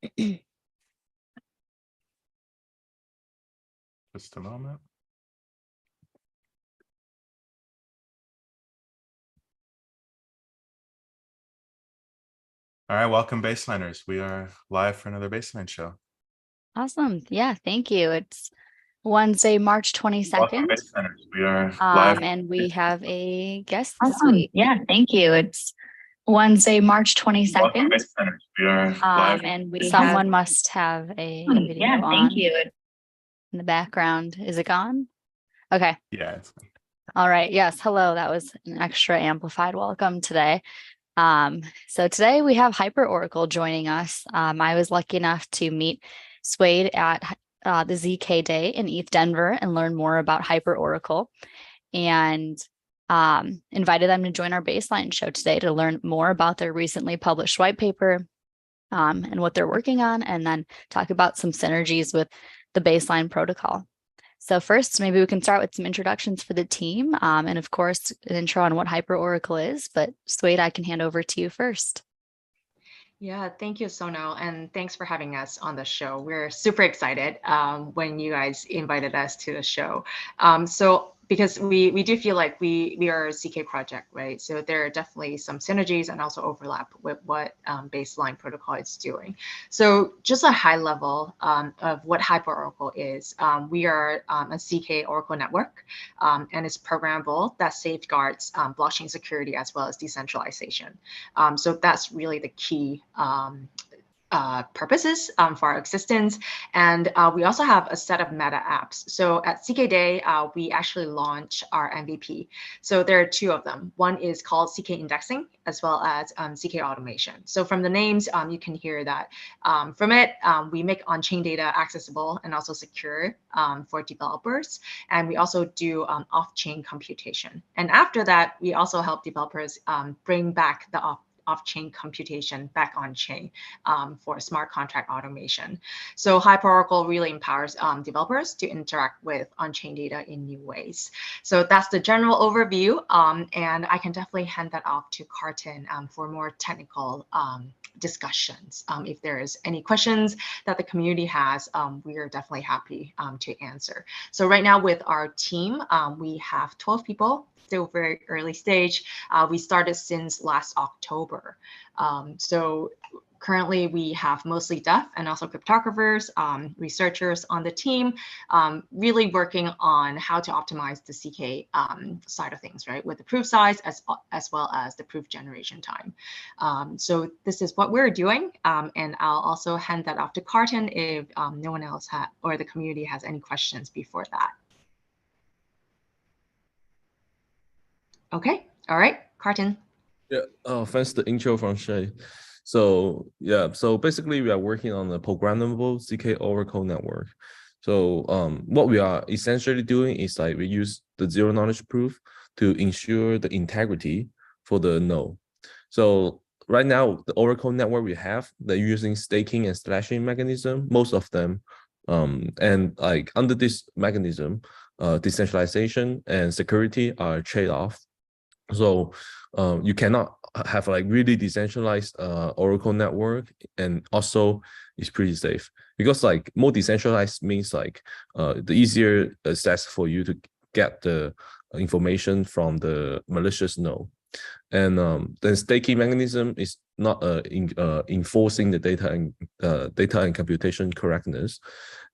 Just a moment. All right, welcome baseliners. We are live for another baseline show. Awesome. Yeah, thank you. It's Wednesday, March 22nd. Welcome baseliners. We are live. And we have a guest this Awesome. week. Yeah, thank you. It's Wednesday, March 22nd. Welcome baseliners. We are live. And someone must have a video Yeah, on thank you. in the background. Is it gone? Okay. Yeah, it's All right. Yes. Hello. That was an extra amplified welcome today. So today we have HyperOracle joining us. I was lucky enough to meet Swade at the ZK Day in ETH Denver and learn more about HyperOracle, and invited them to join our baseline show today to learn more about their recently published white paper and what they're working on, and then talk about some synergies with the baseline protocol. So first, maybe we can start with some introductions for the team, and of course, an intro on what HyperOracle is. But Swade, I can hand over to you first. Yeah, thank you, Sonal, and thanks for having us on the show. We're super excited when you guys invited us to the show. Because we do feel like we are a ZK project, right? So there are definitely some synergies and also overlap with what baseline protocol is doing. So just a high level of what HyperOracle is. We are a ZK Oracle network, and it's programmable that safeguards blockchain security as well as decentralization. So that's really the key purposes for our existence. And we also have a set of meta apps. So at ZK Day, we actually launch our MVP. So there are two of them. One is called ZK Indexing, as well as ZK Automation. So from the names, you can hear that from it, we make on-chain data accessible and also secure for developers. And we also do off-chain computation. And after that, we also help developers bring back the off-chain computation back on-chain for smart contract automation. So HyperOracle really empowers developers to interact with on-chain data in new ways. So that's the general overview, and I can definitely hand that off to Carton for more technical discussions. If there is any questions that the community has, we are definitely happy to answer. So right now with our team, we have 12 people. Still very early stage. We started since last October. So currently we have mostly dev and also cryptographers, researchers on the team, really working on how to optimize the ZK side of things, right? With the proof size as well as the proof generation time. So this is what we're doing. And I'll also hand that off to Carton if no one else or the community has any questions before that. Okay, all right, Carton. Yeah, thanks the intro from Shay. So yeah, so basically we are working on the programmable zkOracle network. So what we are essentially doing is like we use the zero knowledge proof to ensure the integrity for the node. So right now the Oracle network we have, they're using staking and slashing mechanism, most of them, and like under this mechanism, decentralization and security are trade-off. So you cannot have like really decentralized Oracle network, and also it's pretty safe because like more decentralized means like the easier access for you to get the information from the malicious node. And then staking mechanism is not enforcing the data and computation correctness.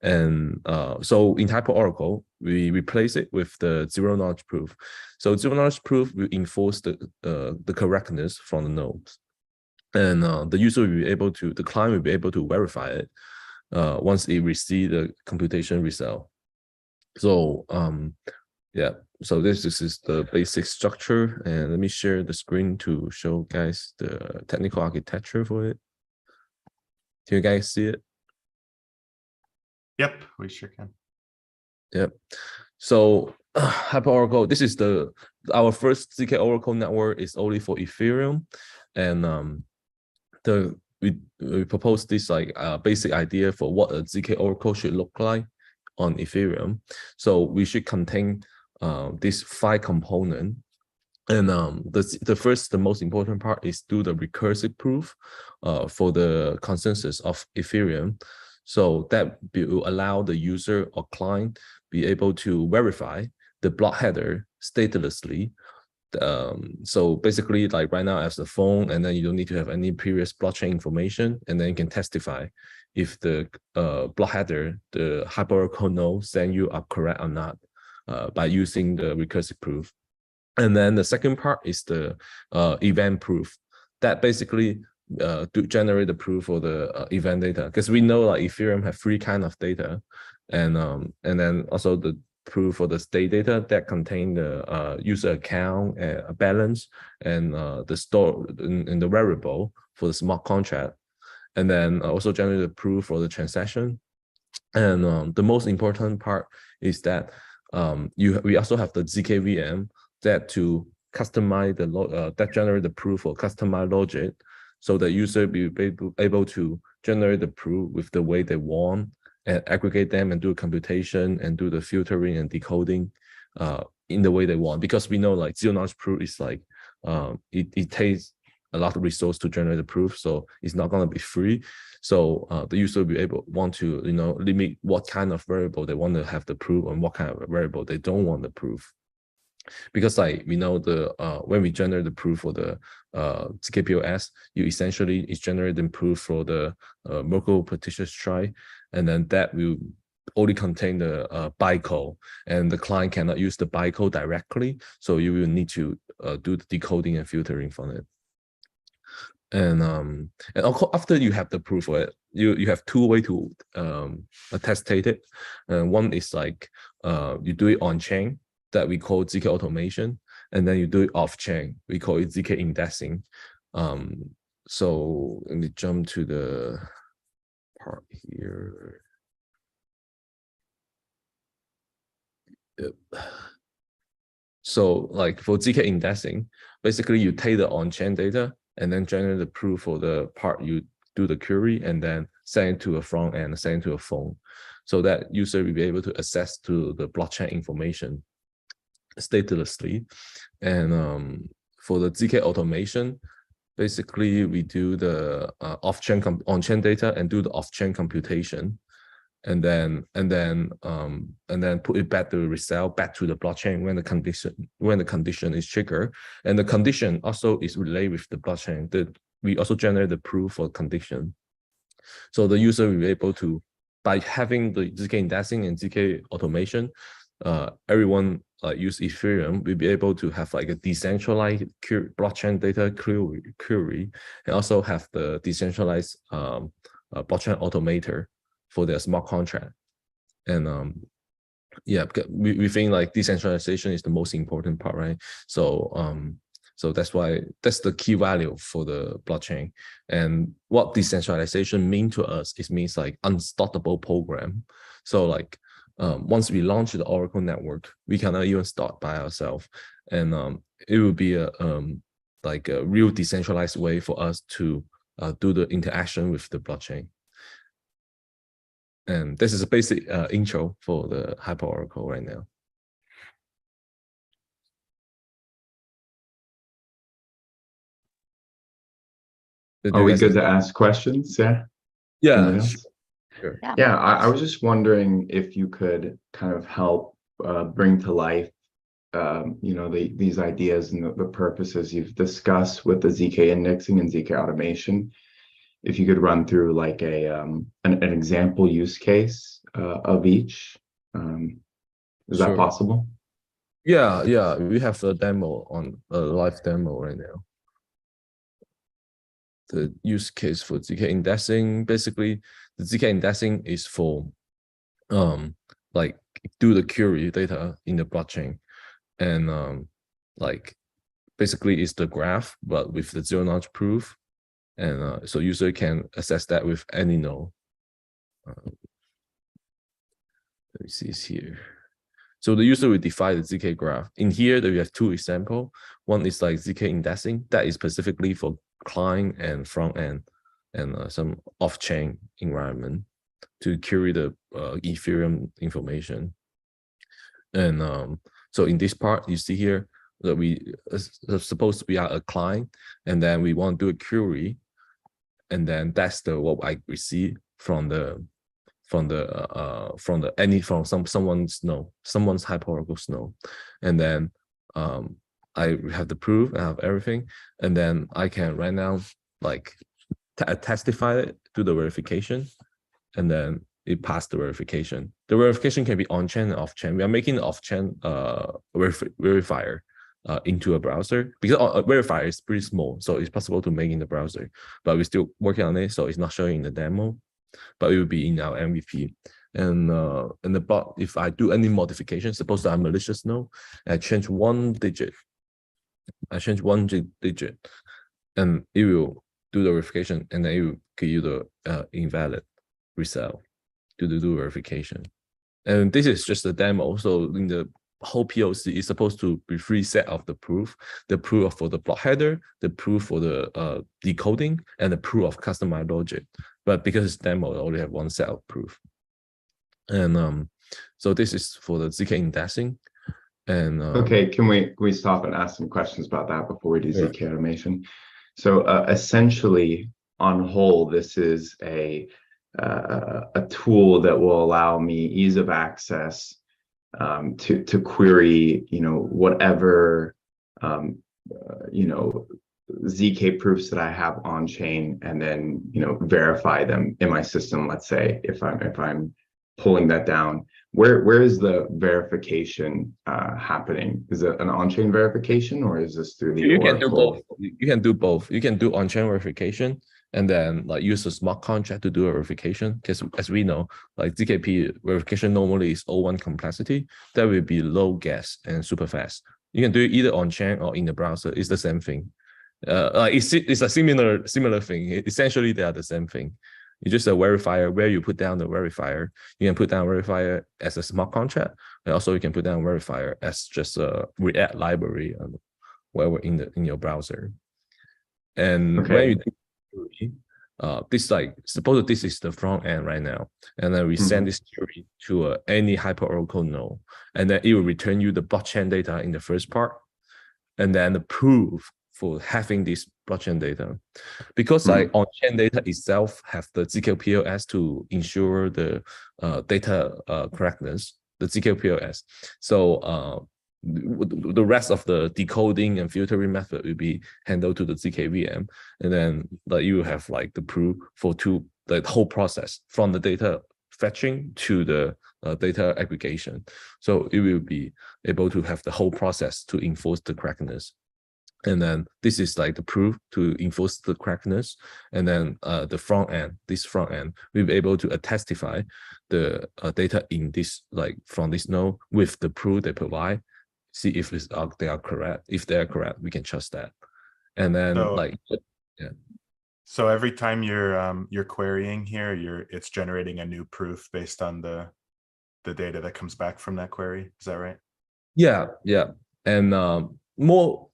And so in HyperOracle, we replace it with the zero knowledge proof. So zero knowledge proof will enforce the correctness from the nodes, and the user will be able to, the client will be able to verify it once it receives the computation result. So yeah, so this is the basic structure, and let me share the screen to show guys the technical architecture for it. Can you guys see it? Yep, we sure can. Yep. So HyperOracle, this is our first zkOracle network is only for Ethereum, and we proposed this like basic idea for what a zkOracle should look like on Ethereum. So we should contain these 5 components And the most important part is do the recursive proof for the consensus of Ethereum. So that will allow the user or client be able to verify the block header statelessly. So basically, like right now as the phone, and then you don't need to have any previous blockchain information, and then you can testify if the block header, the HyperOracle node send you are correct or not by using the recursive proof. And then the second part is the event proof that basically to generate the proof for the event data, because we know like Ethereum have 3 kind of data, and then also the proof for the state data that contain the user account balance and the store in the variable for the smart contract, and then also generate the proof for the transaction. And the most important part is that we also have the zkVM that to customize the that generate the proof for customized logic, so the user be able to generate the proof with the way they want and aggregate them and do computation and do the filtering and decoding in the way they want. Because we know like zero knowledge proof is like it takes a lot of resource to generate the proof, so it's not going to be free. So the user will be want to limit what kind of variable they want to have the proof and what kind of variable they don't want the proof. Because like we know the when we generate the proof for the zkPOS, you essentially is generating proof for the Merkle partition try, and then that will only contain the bytecode, and the client cannot use the bytecode directly, so you will need to do the decoding and filtering from it. And after you have the proof for it, you have 2 ways to attestate it. One is like you do it on chain, that we call zk automation, and then you do it off chain, we call it zk indexing. So let me jump to the part here. Yep. So like for zk indexing, basically you take the on-chain data and then generate the proof for the part you do the query, and then send it to a front end, send it to a phone, so that user will be able to access to the blockchain information statelessly. And for the zk automation, basically we do the off-chain on-chain data and do the off-chain computation, and then put it back to resell back to the blockchain when the condition is triggered. And the condition also is related with the blockchain, that we also generate the proof for condition. So the user will be able to, by having the zk indexing and zk automation, everyone use Ethereum will be able to have like a decentralized blockchain data query, and also have the decentralized blockchain automator for their smart contract. And yeah, we think like decentralization is the most important part, right? So so that's why that's the key value for the blockchain. And what decentralization mean to us, it means like unstoppable program. So like once we launch the Oracle network, we cannot even start by ourselves, and it will be a like a real decentralized way for us to do the interaction with the blockchain. And this is a basic intro for the HyperOracle right now. Are we good to ask questions? Yeah. Yeah. Sure. Yeah, I was just wondering if you could kind of help bring to life, these ideas and the purposes you've discussed with the zk indexing and zk automation. If you could run through like an example use case of each, is that possible? Yeah, we have a demo on a live demo right now. The use case for zk indexing, basically the zk indexing is for like do the query data in the blockchain, and like basically it's the graph but with the zero knowledge proof, and so user can access that with any node. Let me see this here. So the user will define the zk graph. In here, we have 2 examples. One is like zk indexing, that is specifically for client and front end, and some off-chain environment to query the Ethereum information. And so in this part, you see here, suppose we are a client, and then we want to do a query, and then that's what I receive from someone's node, someone's HyperOracle's node, and then I have the proof, I have everything, and then I can right now like testify it to the verification, and then it passed the verification. The verification can be on-chain and off-chain. We are making an off-chain verifier into a browser, because a verifier is pretty small, so it's possible to make in the browser, but we're still working on it, so it's not showing in the demo, but it will be in our MVP. And the bot, if I do any modification, suppose that I'm malicious node, I change one digit, and it will do the verification, and then it will give you the invalid result to do verification. And this is just a demo. So in the whole POC is supposed to be 3 set of the proof for the block header, the proof for the decoding, and the proof of customized logic. But because it's demo, I only have 1 set of proof. And so this is for the ZK indexing. And okay, can we stop and ask some questions about that before we do ZK automation? So essentially, on whole, this is a tool that will allow me ease of access to query, whatever ZK proofs that I have on chain, and then verify them in my system. Let's say if I'm pulling that down, where is the verification happening? Is it an on-chain verification, or is this through the you Oracle? can do both. You can do both. You can do on-chain verification, and then like use a smart contract to do a verification. Because as we know, like ZKP verification normally is O1 complexity. That will be low gas and super fast. You can do it either on-chain or in the browser. It's the same thing. It's a similar thing. Essentially, they are the same thing. It's just a verifier where you put down the verifier. You can put down verifier as a smart contract, and also you can put down verifier as just a React library wherever in your browser. And okay. when you do this, like suppose that this is the front end right now, and then we send this query to any HyperOracle node, and then it will return you the blockchain data in the first part, and then the proof for having this blockchain data, because like on-chain data itself have the zkPLS to ensure the data correctness, the zkPLS. So the rest of the decoding and filtering method will be handled to the zkVM, and then you have like the proof for the whole process from the data fetching to the data aggregation. So it will be able to have the whole process to enforce the correctness. And then this is like the proof to enforce the correctness. And then this front end, we'll be able to testify the data in this, like from this node with the proof they provide, see if they are correct. If they are correct, we can trust that. And then So every time you're querying here, it's generating a new proof based on the data that comes back from that query. Is that right? Yeah. And more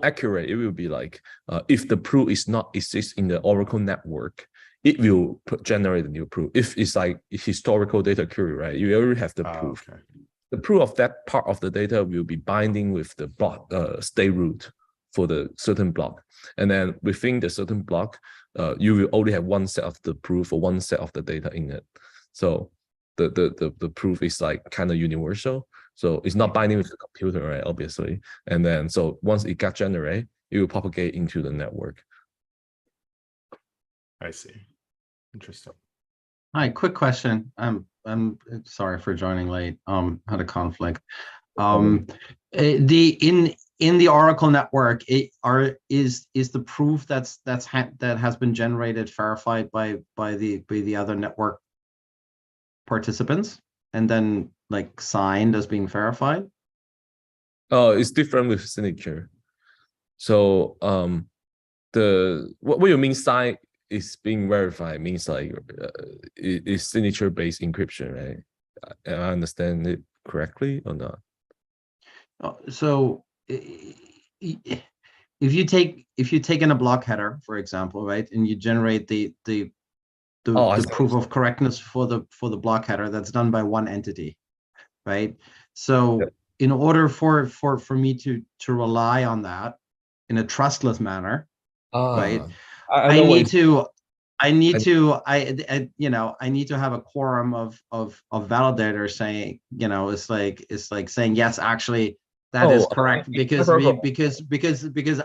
accurate, it will be like if the proof is not exists in the Oracle network, it will generate a new proof. If it's like historical data query, right? You already have the proof. Okay. The proof of that part of the data will be binding with the block state root for the certain block, and then within the certain block, you will only have 1 set of the proof or 1 set of the data in it. So the proof is like kind of universal. So it's not binding with the computer, right? Obviously. And then so once it got generated, it will propagate into the network. I see. Interesting. Hi, quick question. I'm sorry for joining late. Had a conflict. In the Oracle network, is the proof that has been generated verified by the other network participants, and then like signed as being verified? Oh, it's different with signature. So what you mean signed is being verified means like is signature based encryption, right? I understand it correctly or not? So if you take in a block header, for example, right, and you generate the proof of correctness for the block header, that's done by one entity, right? So in order for me to rely on that in a trustless manner, right? I need to have a quorum of validators saying, it's like saying, yes, actually that is correct, because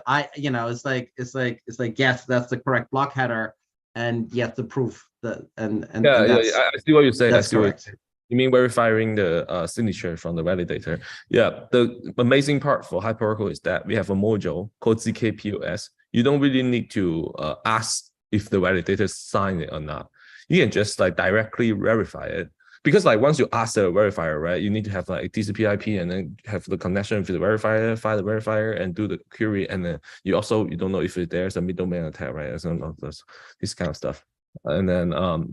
I, it's like yes, that's the correct block header, and yes, the proof that and I see what you're saying. That's correct. You mean verifying the signature from the validator? Yeah. The amazing part for HyperOracle is that we have a module called zkPOS. You don't really need to ask if the validator signed it or not. You can just like directly verify it, because like once you ask the verifier, right, you need to have like TCP/IP and then have the connection with the verifier, file the verifier, and do the query, and then you don't know if there's a middleman attack, right? This kind of stuff. And then,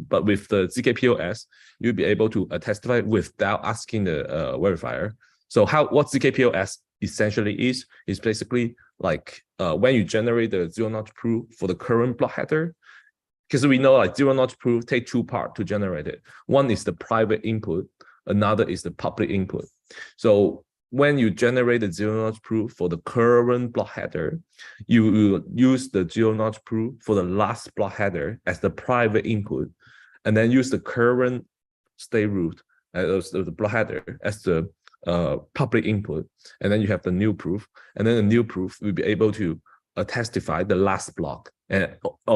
but with the zkPOS, you'll be able to testify without asking the verifier. So what zkPOS essentially is basically like when you generate the zero-knowledge proof for the current block header, because we know like zero-knowledge proof take two parts to generate it. One is the private input, another is the public input. So when you generate the zero-knowledge proof for the current block header, you will use the zero-knowledge proof for the last block header as the private input, and then use the current state root as the block header as the public input, and then you have the new proof, and then the new proof will be able to testify the last block, and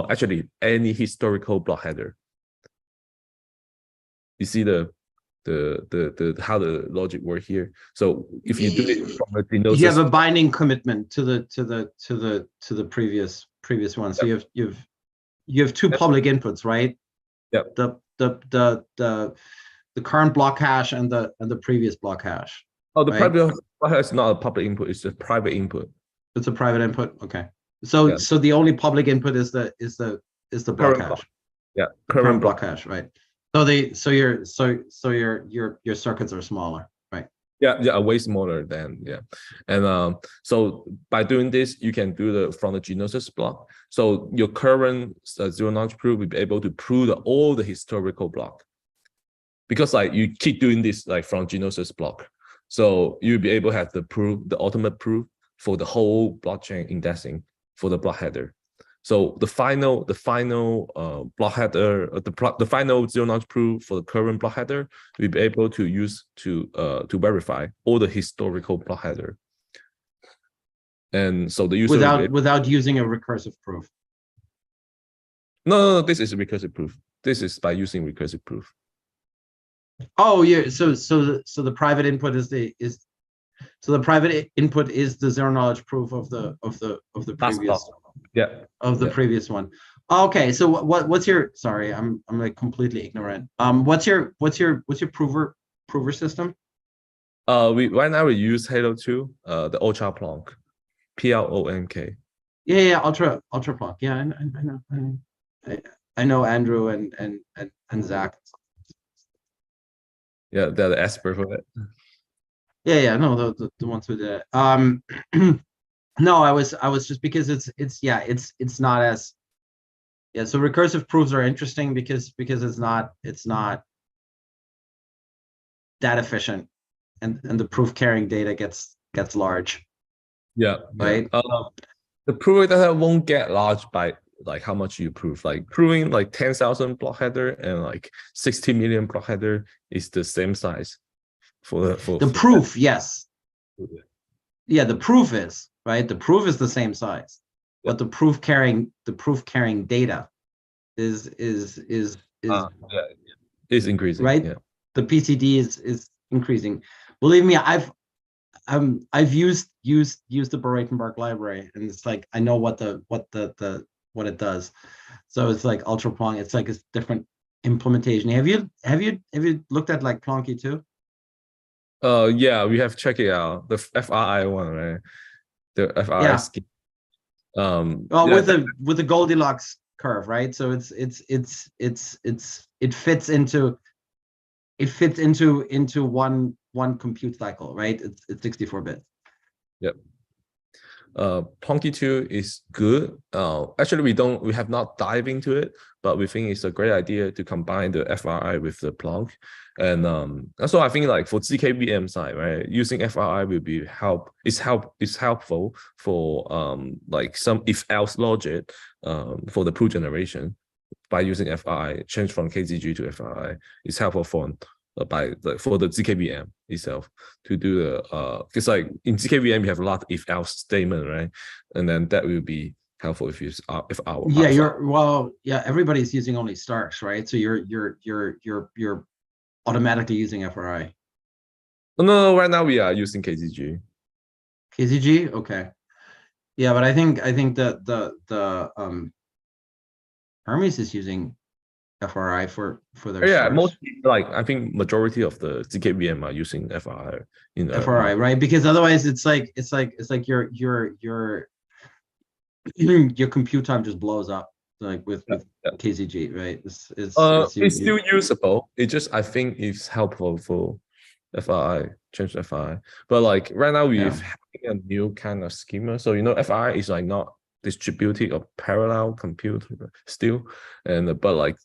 actually any historical block header. You see the how the logic work here. So if you do it from the Denosis, you have a binding commitment to the previous one. So you have two public inputs, right? Yep. The current block hash and the previous block hash. Oh, the right? private block hash is not a public input, it's just private input. It's a private input. Okay. So so the only public input is the block hash. Yeah, current block hash, right? So your circuits are smaller, right? Yeah, way smaller than and so by doing this, you can do from the Gnosis block. So your current zero-knowledge proof will be able to prove all the historical block, because like you keep doing this like from Gnosis block, so you'll be able to have the ultimate proof for the whole blockchain indexing for the block header. So the final block header, the final zero-knowledge proof for the current block header, we'll be able to use to verify all the historical block header. And so the user without using a recursive proof. No, this is a recursive proof. This is by using recursive proof. Oh yeah, so the private input is the zero-knowledge proof of the previous. Previous one. Okay, so what's your, sorry, I'm like completely ignorant. What's your prover system? Right now we use Halo 2, the Ultra Plonk, PLONK. Yeah, Ultra Plonk. Yeah, I know Andrew and Zach. Yeah, they're the expert for it. Yeah, no, the ones who did it. No, I was just because it's not as, so recursive proofs are interesting because it's not that efficient, and the proof carrying data gets large. Yeah, right. The proof data won't get large by like how much you prove. Like proving like 10,000 block header and like 60 million block header is the same size for the proof that. Yes. Yeah, the proof is right. The proof is the same size, but the proof carrying data is increasing. Right. Yeah. The PCD is increasing. Believe me, I've used the Breitenberg library, and it's like I know what it does. So it's like Ultra Plonk. It's like a different implementation. Have you looked at like Plonky too? Yeah, we have checked it out. The FRI one, right? The FRI scheme. Well, with the Goldilocks curve, right? So it fits into one compute cycle, right? It's 64 bits. Yep. Plonky 2 is good. Actually, we have not dived into it, but we think it's a great idea to combine the FRI with the Plonk. And also I think like for zkVM side, right, using FRI will be helpful for like some if else logic for the proof generation. By using FRI, change from KZG to FRI is helpful for the zkVM itself to do the because like in zkVM you have a lot of if else statement, right? And then that will be helpful if everybody's using only Starks, right? So you're automatically using FRI. No, right now we are using KZG. KZG, okay. Yeah, but I think that the Hermes is using FRI for their stars. Mostly like I think majority of the zkVM are using FRI in FRI, right? Because otherwise it's like your compute time just blows up like with KZG, right? It's still usable. It just I think it's helpful for FRI, change FRI. But like right now we're having a new kind of schema. So FRI is like not distributed or parallel compute still, and but like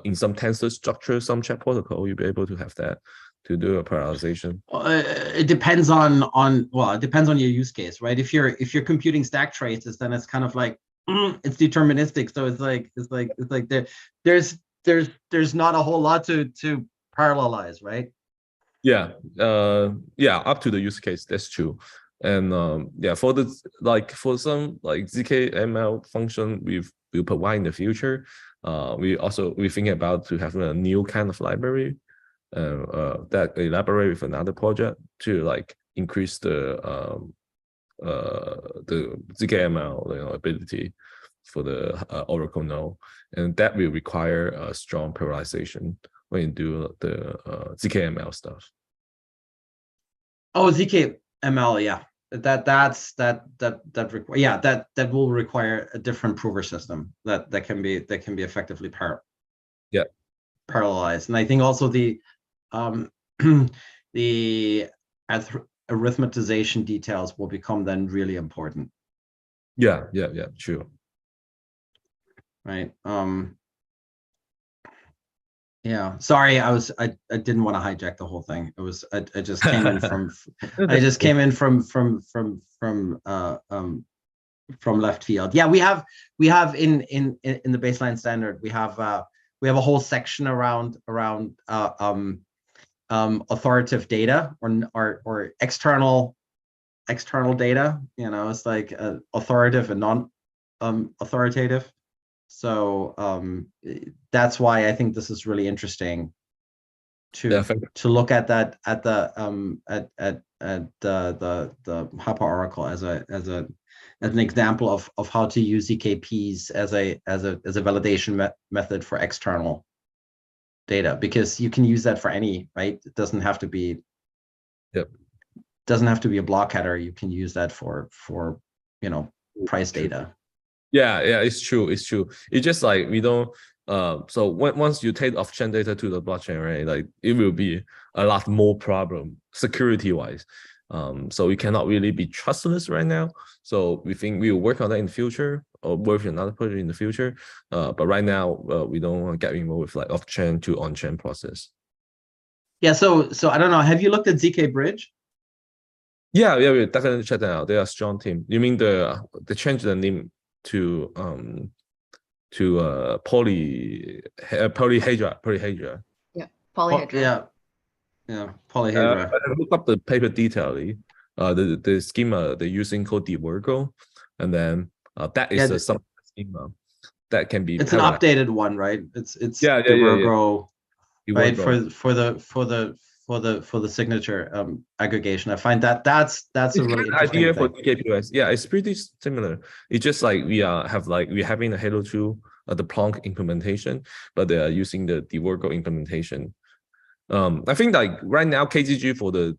in some tensor structure, some chat protocol, you'll be able to have that to do a parallelization. It depends on your use case, right? If you're computing stack traces, then it's kind of like it's deterministic. So it's like there's not a whole lot to parallelize, right? Yeah, up to the use case, that's true. And for some like zkML function we'll provide in the future, we think about to have a new kind of library that elaborate with another project to like increase the zkML ability for the Oracle node, and that will require a strong parallelization when you do the zkML stuff. Oh, zkML, yeah. That will require a different prover system that can be effectively parallelized. And I think also the the arithmetization details will become then really important. Yeah, true. Right. Yeah, sorry, I didn't want to hijack the whole thing. It was I just came in from from left field. Yeah, we have in the baseline standard we have a whole section around authoritative data or external data. It's like authoritative and non-authoritative. So that's why I think this is really interesting to look at that at the HyperOracle as an example of how to use ZKPs as a validation method for external data, because you can use that for any, right? It doesn't have to be doesn't have to be a block header. You can use that for price data. Yeah, it's true. It's just like we don't. So once you take off-chain data to the blockchain, right? Like it will be a lot more problem security-wise. So we cannot really be trustless right now. So we think we will work on that in the future, or work with another project in the future. But right now, we don't want to get involved with like off-chain to on-chain process. Yeah. So I don't know. Have you looked at ZK Bridge? Yeah, we definitely check that out. They are a strong team. You mean they changed the name to polyhedra. Yeah, polyhedra. Yeah, polyhedra. I looked up the paper detailedly. The schema they're using called DLTs, and then that is some schema that can be. It's an updated one, right? It's DLTs, right? For the signature aggregation. I find that's a really interesting idea for DKPOS. Yeah, it's pretty similar. It's just like we're having the Halo 2 the Plonk implementation, but they are using the DLTs implementation. I think like right now KZG for the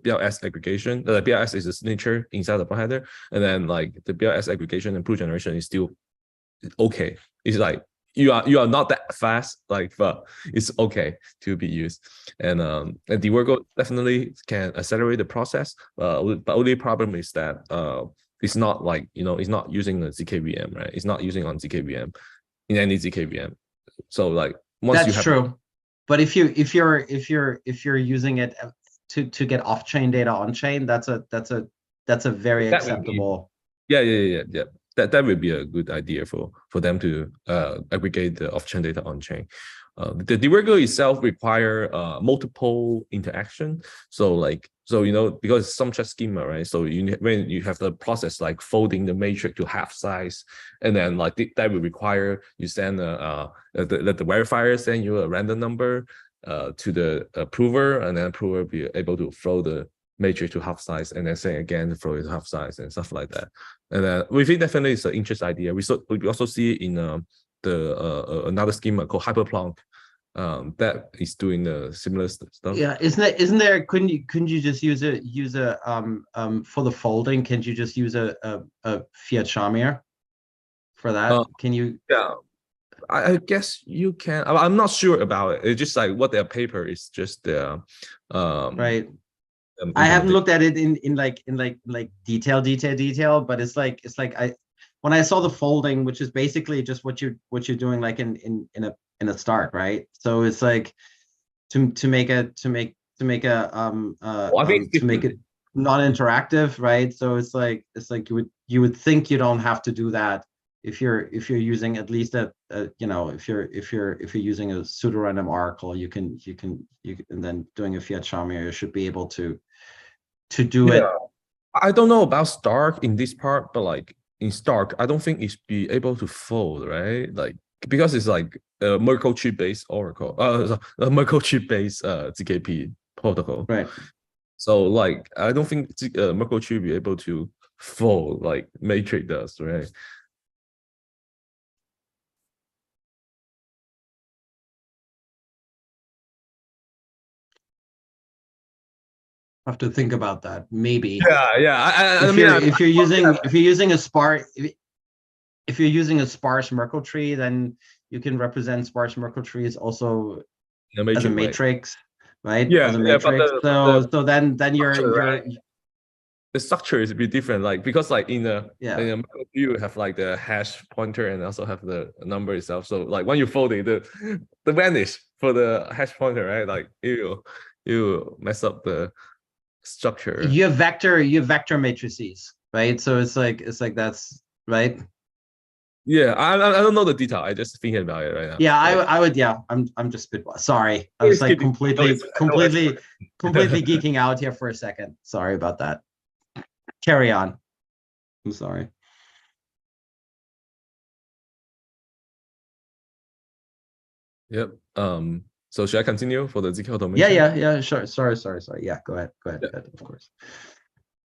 BLS aggregation, the BLS is a signature inside the header, and then like the BLS aggregation and proof generation is still okay. It's like you are not that fast, like, but it's okay to be used. And DWorkle definitely can accelerate the process. But only problem is that it's not like, it's not using the zkVM, right? It's not using on zkVM in any zkVM. So like once That's true. But if you're using it to get off-chain data on-chain, that's a very acceptable. Yeah. That would be a good idea for them to aggregate the off-chain data on-chain. The DWorkle itself require multiple interaction. So because some chess schema, right? So when you have the process like folding the matrix to half size, and then like that will require you send let the verifier send you a random number to the approver, and then approver be able to throw the matrix to half size, and then say again throw it to half size and stuff like that. And then we think definitely it's an interesting idea. We also see it in another schema called Hyperplonk that is doing the similar stuff. Yeah, isn't there? Couldn't you just use a for the folding? Can't you just use a fiat Shamir for that? Can you? Yeah, I guess you can. I'm not sure about it. It's just like what their paper is just the right. I haven't looked at it in like detail, but it's like when I saw the folding, which is basically just what you're doing like in a start, right? So it's like to make it non-interactive, right? So it's like you would think you don't have to do that if you're using at least if you're using a pseudo-random oracle, you can and then doing a fiat Shamir, you should be able to do it. I don't know about Stark in this part, but like in Stark, I don't think it's be able to fold, right? Like because it's like a Merkle chip based oracle, a Merkle chip based ZKP protocol, right? So like I don't think Merkle chip be able to fold like Matrix does, right? Have to think about that. Maybe. Yeah. If you're using a sparse Merkle tree, then you can represent sparse Merkle trees also as a matrix, right? Yeah, as a matrix. So then the structure is a bit different, like because like in a you have like the hash pointer and also have the number itself. So like when you fold it, the vanish for the hash pointer, right? Like you mess up the structure. You have vector matrices, right? So it's like that's right. Yeah, I don't know the detail. I just thinking about it right now. Yeah, I would. Yeah, I'm just sorry. I was like completely geeking out here for a second. Sorry about that. Carry on. I'm sorry. Yep. So should I continue for the zk automation? Yeah. Sure. Sorry. Yeah, go ahead. Of course.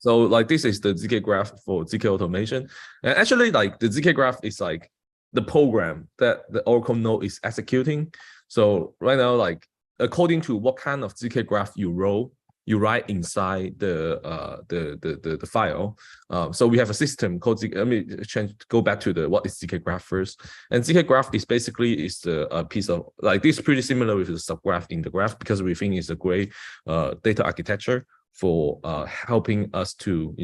So like this is the zk graph for zk automation, and actually like the zk graph is like the program that the Oracle node is executing. So right now, like according to what kind of zk graph you write inside the file. So we have a system called zk. Let me go back to what is zk graph first. And zk graph is basically a piece of like this, pretty similar with the subgraph in the graph, because we think it's a great data architecture for helping us to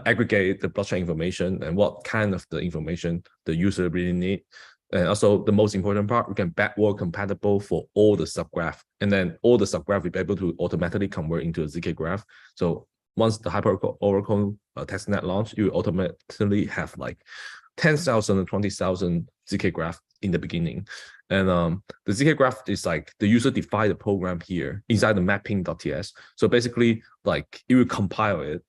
aggregate the blockchain information and what kind of the information the user really need. And also the most important part, we can backward compatible for all the subgraph, and then all the subgraph will be able to automatically convert into a zk graph. So once the Oracle testnet launch, you automatically have like 10,000 and 20,000 zk graph in the beginning. And the zk graph is like the user define the program here inside the mapping.ts. So basically, like it will compile it.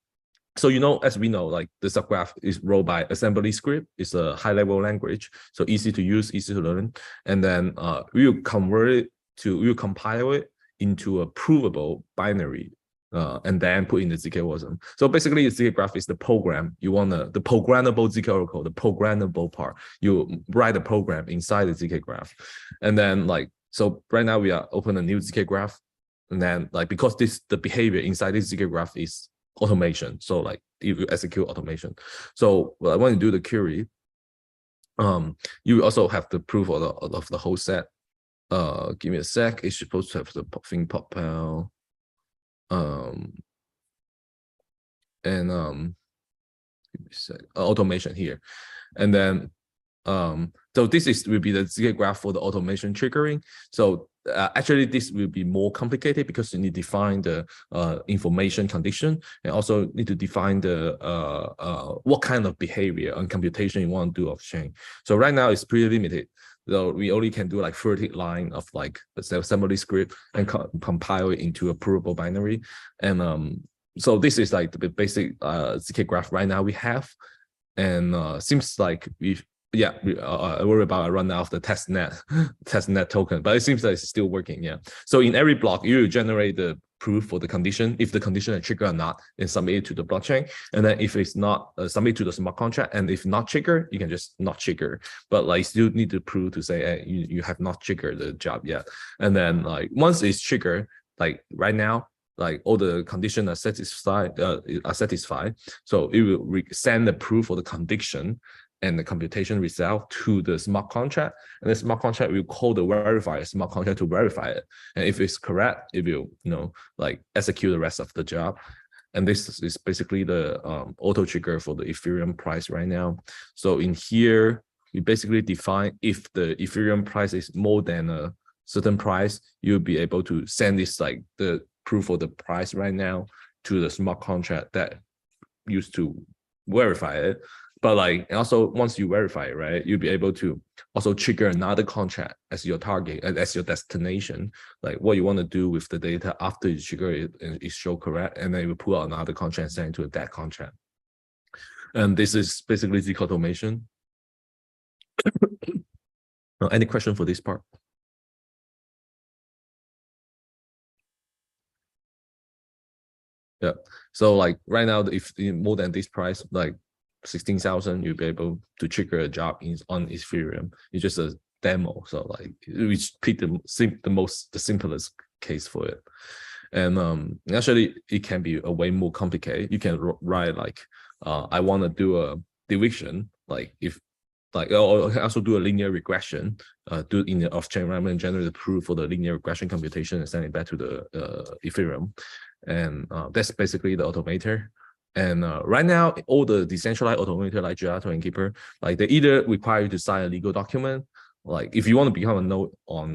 So as we know, like the subgraph is wrote by assembly script. It's a high-level language, so easy to use, easy to learn. And then we will compile it into a provable binary, and then put in the zkOracle. So basically, the zk graph is the program. You want the programmable zkOracle, the programmable part. You write a program inside the zk graph, and then so right now we are open a new zk graph, and then because the behavior inside this zk graph is automation. So like if you execute automation. So when you do the query, You also have the proof of the whole set. Give me a sec. It's supposed to have the thing pop out. And give me a sec. Automation here, and then so this will be the zk graph for the automation triggering. So actually this will be more complicated because you need to define the information condition, and also need to define the what kind of behavior and computation you want to do off chain. So right now it's pretty limited. So we only can do like 30 line of like assembly script and compile it into a provable binary. And so this is like the basic zk graph right now we have. And seems like I worry about I run out of the testnet token, but it seems that it's still working. Yeah. So in every block, you generate the proof for the condition. If the condition is triggered or not, then submit it to the blockchain. And then if it's not, submit to the smart contract. And if not triggered, you can just not trigger. But like still need to prove to say, hey, you have not triggered the job yet. And then like once it's triggered, like right now, like all the conditions are satisfied. So it will send the proof for the condition and the computation result to the smart contract, and the smart contract will call the verifier smart contract to verify it. And if it's correct, it will, like execute the rest of the job. And this is basically the auto trigger for the Ethereum price right now. So in here, we basically define if the Ethereum price is more than a certain price, you'll be able to send this like the proof for the price right now to the smart contract that used to verify it. But like also once you verify it, right, you'll be able to also trigger another contract as your target, as your destination, like what you want to do with the data after you trigger it and it show correct, and then you pull out another contract and send it to that contract. And this is basically zk automation. Any question for this part? Yeah. So like right now, if more than this price, like 16,000, you'll be able to trigger a job on Ethereum. It's just a demo, so like we pick the simplest case for it. And actually, it can be a way more complicated. You can write like, I want to do a division, like if like, or also do a linear regression, do in the off-chain environment, generate the proof for the linear regression computation and send it back to the Ethereum. And that's basically the automator. And right now, all the decentralized automator like Gelato and Keeper, like they either require you to sign a legal document. Like if you want to become a node on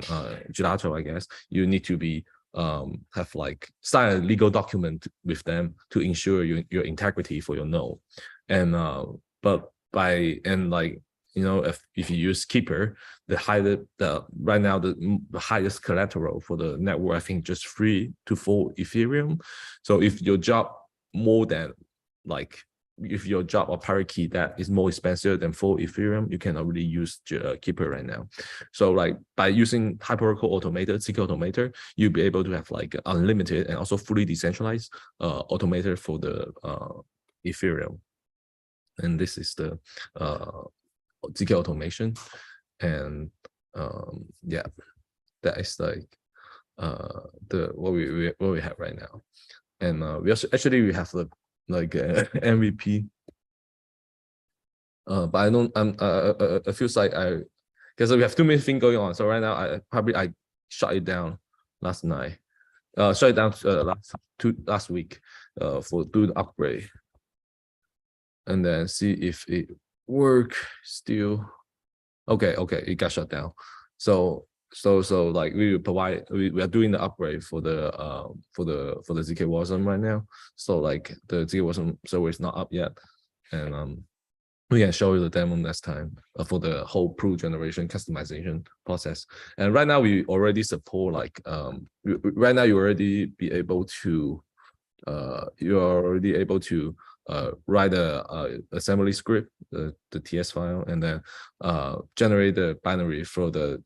Gelato, I guess you need to be have like sign a legal document with them to ensure your integrity for your node. And if you use Keeper, right now the highest collateral for the network, I think just 3 to 4 Ethereum. So if your job more than like if your job or pirate key that is more expensive than 4 Ethereum, you cannot really use Keeper right now. So like by using HyperOracle Automator, zk Automator, you'll be able to have like unlimited and also fully decentralized automator for the Ethereum. And this is the zk automation. And yeah, that is like what we have right now. And we also we have like MVP, but I don't. I feel like because we have too many things going on. So right now, I shut it down last night. Shut it down last week for do the upgrade, and then see if it work still. Okay, it got shut down. So like we will provide, we are doing the upgrade for the zk Wasm right now. So like the zk Wasm server is not up yet, and we can show you the demo next time for the whole proof generation customization process. And right now we already support like right now you're already able to write a assembly script, the TS file, and then generate the binary for the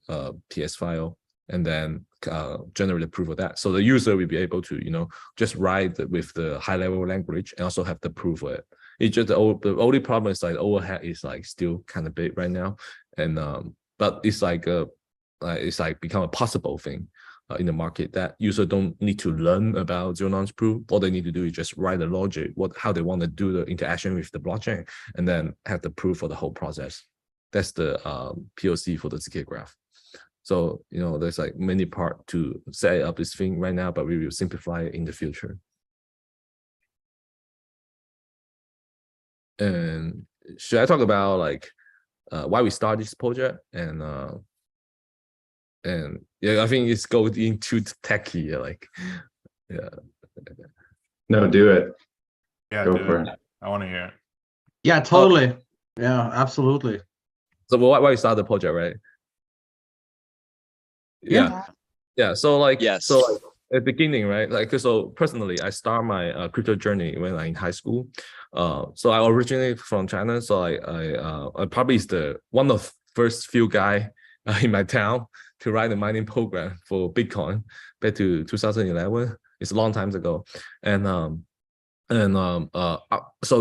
TS file, and then generate the proof of that. So the user will be able to, just write with the high level language and also have the proof of it. It's just the only problem is like the overhead is like still kind of big right now, and but it's like become a possible thing in the market that user don't need to learn about zero-knowledge proof. All they need to do is just write the logic, how they want to do the interaction with the blockchain, and then have the proof for the whole process. that's the POC for the zk graph. So, you know, there's like many part to set up this thing right now, but we will simplify it in the future. And should I talk about like why we started this project? And yeah, I think it's going into techie, like, yeah. No, do it. Yeah, Go do for it. it. I want to hear it. Yeah, totally. Yeah, absolutely. So why we started the project, right? Yeah. So like, Yes. so like, at the beginning, right? Like, so personally, I start my crypto journey when I'm in high school. So I originally from China. So I probably is the one of first few guy in my town to write a mining program for Bitcoin back to 2011. It's a long time ago, so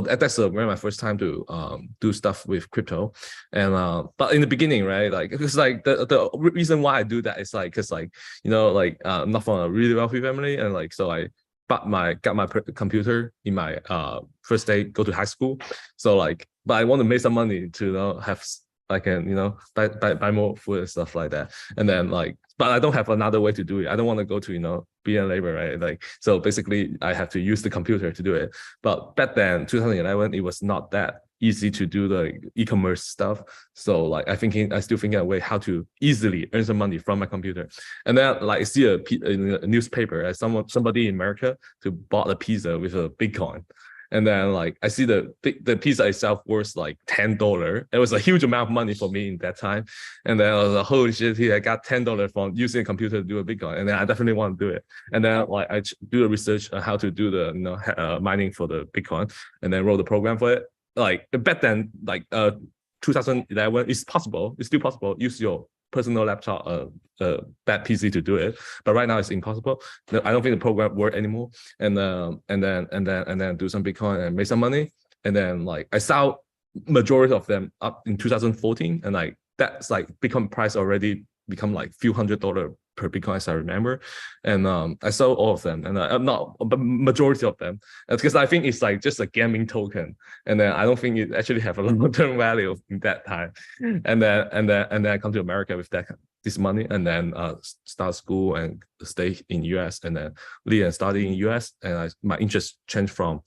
that's when my first time to do stuff with crypto. And but in the beginning, right, like it's like the reason why I do that is like because like, you know, like I'm not from a really wealthy family, and like so I got my computer in my first day go to high school. So like, but I want to make some money to, you know, have I can, you know, buy more food and stuff like that. And then like, but I don't have another way to do it. I don't want to go to, you know, be a labor, right? Like, so basically I have to use the computer to do it. But back then, 2011, it was not that easy to do the e-commerce stuff. So like, I still thinking a way how to easily earn some money from my computer. And then like I see a newspaper as somebody in America to bought a pizza with a Bitcoin. And then like I see the pizza itself worth like $10. It was a huge amount of money for me in that time. And then I was like, holy shit, I got $10 from using a computer to do a Bitcoin. And then I definitely want to do it. And then like I do the research on how to do the, you know, mining for the Bitcoin, and then wrote the program for it. Like back then, like 2011, it's possible. It's still possible. Use your personal laptop, bad PC to do it, but right now it's impossible. I don't think the program work anymore. And then do some Bitcoin and make some money. And then like I saw majority of them up in 2014, and like that's like Bitcoin price already become like few $100 per Bitcoin, as I remember. And I sold all of them, and I'm not, but majority of them, because I think it's like just a gaming token, and then I don't think it actually have a long-term value in that time. And then I come to America with this money, and then start school and stay in US, and then live and study in US. And my interest changed from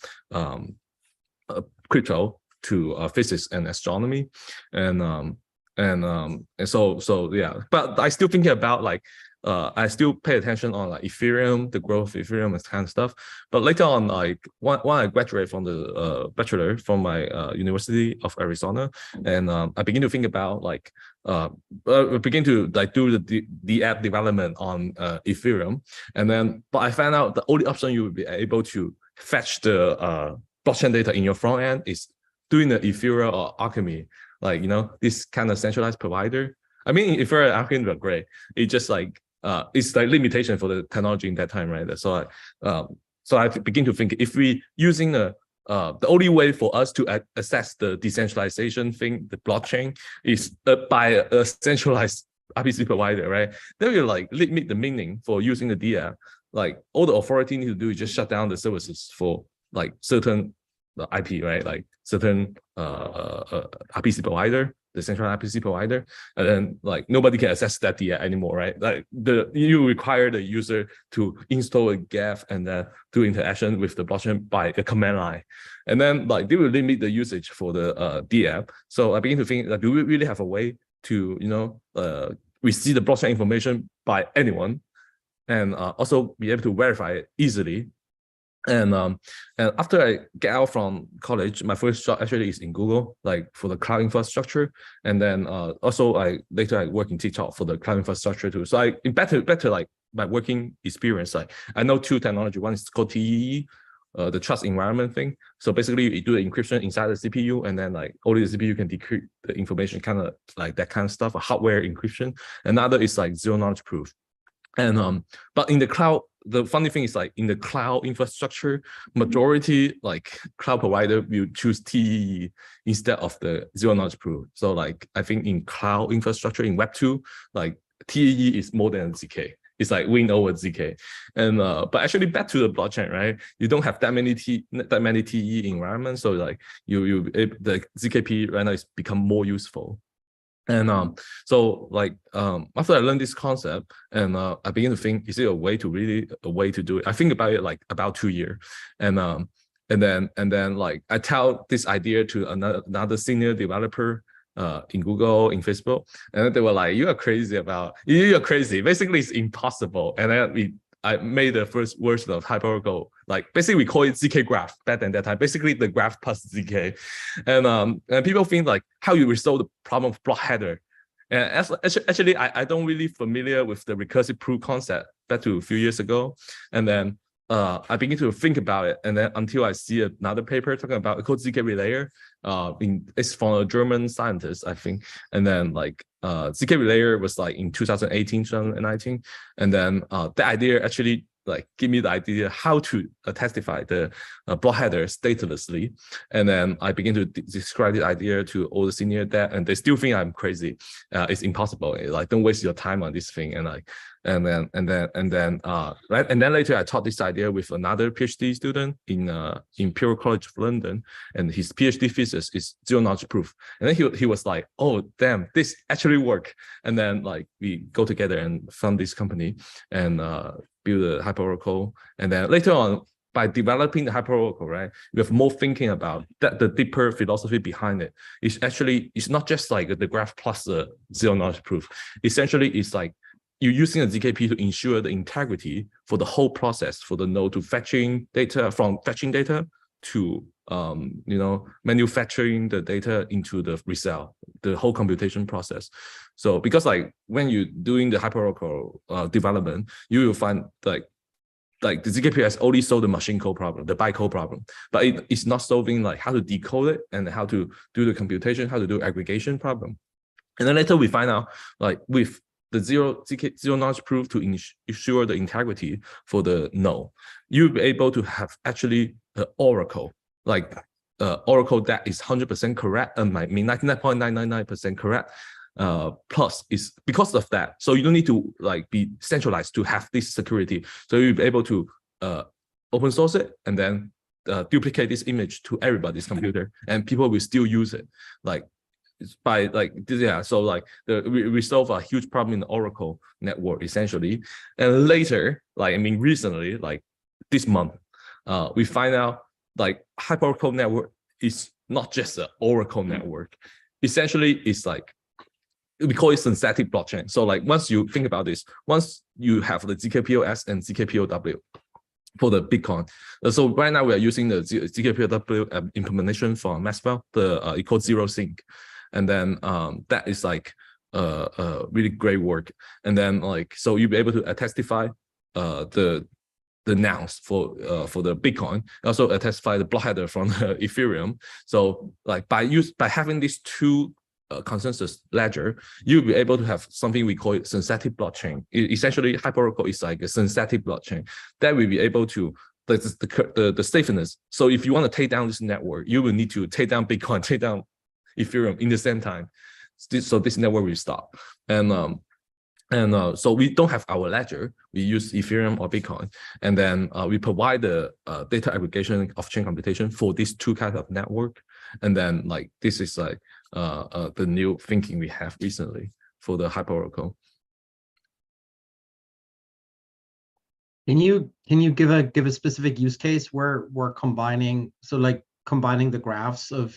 crypto to physics and astronomy, and so yeah. But I still thinking about like I still pay attention on like Ethereum, the growth of Ethereum and kind of stuff. But later on, like when I graduated from the bachelor from my University of Arizona, and I begin to think about like begin to like do the app development on Ethereum, and then but I found out the only option you would be able to fetch the blockchain data in your front end is doing the Ethereum or Alchemy, like, you know, this kind of centralized provider. I mean, Ethereum and Alchemy are great. It just like it's like limitation for the technology in that time, right? So I begin to think if we using the only way for us to assess the decentralization thing, the blockchain, is by a centralized RPC provider, right? Then we like limit the meaning for using the DApp. Like all the authority need to do is just shut down the services for like certain IP, right? Like certain RPC provider, the central RPC provider, and then like nobody can access that DApp anymore, right? Like you require the user to install a GAF and then do interaction with the blockchain by a command line, and then like they will limit the usage for the DApp. So I begin to think like, do we really have a way to, you know, receive the blockchain information by anyone, and also be able to verify it easily? And after I get out from college, my first job actually is in Google, like for the cloud infrastructure. And then also later I work in TikTok for the cloud infrastructure too. So I better like my working experience, like I know two technology. One is called TEE, the trust environment thing. So basically you do the encryption inside the CPU, and then like only the CPU can decrypt the information, kind of like that kind of stuff, a hardware encryption. Another is like zero knowledge proof. And but in the cloud, the funny thing is like in the cloud infrastructure, majority like cloud provider will choose TEE instead of the zero knowledge proof. So like I think in cloud infrastructure in Web 2, like TEE is more than zk. It's like win over zk. And but actually back to the blockchain, right? You don't have that many TEE environments, so like the zkP right now is become more useful. And so like after I learned this concept, and I began to think, is it a way to do it? I think about it like about 2 years, and then like I tell this idea to another senior developer in Google, in Facebook, and then they were like, "You are crazy you're crazy. Basically, it's impossible." And then I made the first version of HyperOracle. Like basically, we call it zk graph back then that time. Basically, the graph plus zk, and people think like how you resolve the problem of block header. And actually, I don't really familiar with the recursive proof concept back to a few years ago, and then I begin to think about it, and then until I see another paper talking about called zk relayer. It's from a German scientist, I think, and then like zk relayer was like in 2018, 2019, and then the idea actually like give me the idea how to testify the block header statelessly, and then I begin to describe the idea to all the senior that, and they still think I'm crazy. It's impossible. Like don't waste your time on this thing, and like. And then right, and then later I taught this idea with another PhD student in Imperial College of London, and his PhD thesis is zero knowledge proof. And then he was like, "Oh, damn, this actually work." And then like we go together and found this company and build a HyperOracle. And then later on, by developing the HyperOracle, right, we have more thinking about that. The deeper philosophy behind it is actually it's not just like the graph plus the zero knowledge proof. Essentially, it's like you're using a ZKP to ensure the integrity for the whole process, for the node to fetching data, from fetching data to manufacturing the data into the resell, the whole computation process. So because like when you're doing the HyperOracle development, you will find like the ZKP has only solved the machine code problem, the bytecode problem, but it's not solving like how to decode it and how to do the computation, how to do aggregation problem. And then later we find out like with the zero knowledge proof to ensure the integrity for the node, you'll be able to have actually an oracle, like oracle that is 100% correct, and I mean 99.999% correct. Plus is because of that, so you don't need to like be centralized to have this security. So you'll be able to open source it and then duplicate this image to everybody's computer, and people will still use it. Like by like so like we solve a huge problem in the Oracle network essentially. And later, like I mean recently, like this month, we find out like HyperOracle network is not just an Oracle network. Essentially, it's like we call it synthetic blockchain. So like once you think about this, once you have the zkPOS and zkPOW for the Bitcoin. So right now we are using the zkPOW implementation for Maxwell, it called Zero Sync. And then that is like really great work. And then like so you'll be able to testify the nouns for the Bitcoin, also testify the block header from the Ethereum. So like by having these two consensus ledger, you'll be able to have something we call it synthetic blockchain. Essentially, HyperOracle is like a synthetic blockchain that will be able to the safeness. So if you want to take down this network, you will need to take down Bitcoin, take down Ethereum in the same time. So this network will stop. And so we don't have our ledger. We use Ethereum or Bitcoin, and then we provide the data aggregation of chain computation for these two kinds of network. And then like this is like the new thinking we have recently for the HyperOracle. Can you give a specific use case where we're combining, so like combining the graphs of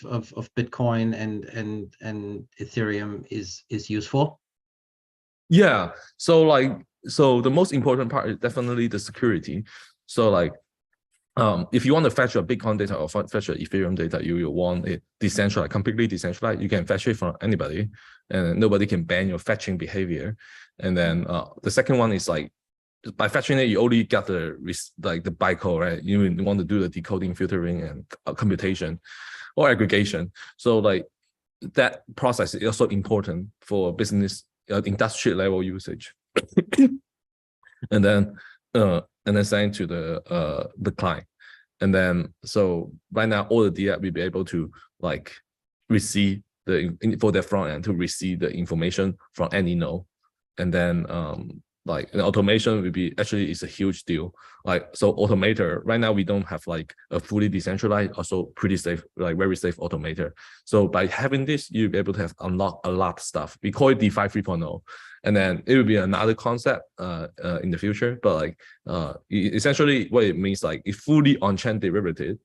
Bitcoin and Ethereum is useful? Yeah, so the most important part is definitely the security. So like if you want to fetch a Bitcoin data or fetch a Ethereum data, you want it decentralized, completely decentralized. You can fetch it from anybody, and nobody can ban your fetching behavior. And then the second one is like by fetching it, you only got the bytecode, right? You want to do the decoding, filtering, and computation or aggregation. So like that process is also important for business industrial level usage. And then send to the client. And then so right now all the DApp will be able to like receive for their front end to receive the information from any node. And then like an automation would be actually is a huge deal. Like, so automator right now we don't have like a fully decentralized, also pretty safe, like very safe automator. So by having this, you'll be able to have unlock a lot of stuff. We call it DeFi 3.0, and then it will be another concept in the future. But like essentially what it means, like it's fully on-chain derivative,